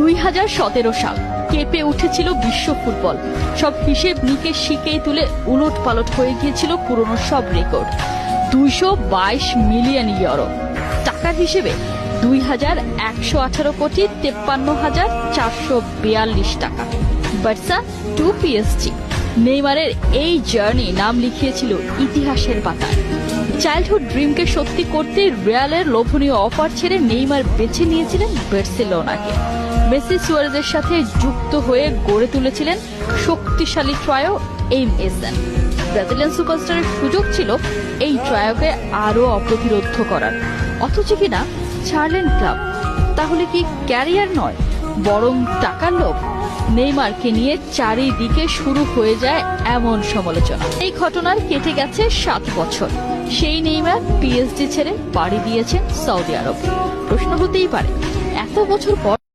2017 সাল কেঁপে উঠেছিল বিশ্ব ফুটবল। সব হিসেব নিকেশ শিখেই তুলে উলট পালট হয়ে গিয়েছিল পুরনো সব রেকর্ড। 222 মিলিয়ন ইউরো, টাকার হিসেবে 2118 কোটি 53,442 টাকা। বার্সা টু পিএসজি, নেইমারের এই জার্নি নাম লিখিয়েছিল ইতিহাসের পাতায়। চাইল্ডহুড ড্রিমকে সত্যি করতে রিয়ালের লোভনীয় অফার ছেড়ে নেইমার বেছে নিয়েছিলেন বার্সেলোনাকে। মেসি সুয়ারেজের সাথে যুক্ত হয়ে গড়ে তুলেছিলেন শক্তিশালী ট্রায়ো এমএসএন। ব্রাজিলিয়ান সুপারস্টারের সুযোগ ছিল এই ট্রায়োকে আরো অপ্রতিরোধ্য করার, অথচ কিনা ছাড়লেন ক্লাব। তাহলে কি ক্যারিয়ার নয়, বরং টাকার লোভ? নেইমারকে নিয়ে চারিদিকে শুরু হয়ে যায় এমন সমালোচনা। এই ঘটনার কেটে গেছে 7 বছর। সেই নেইমার পিএসজি ছেড়ে পাড়ি দিয়েছেন সৌদি আরব। প্রশ্ন হতেই পারে, এত বছর পর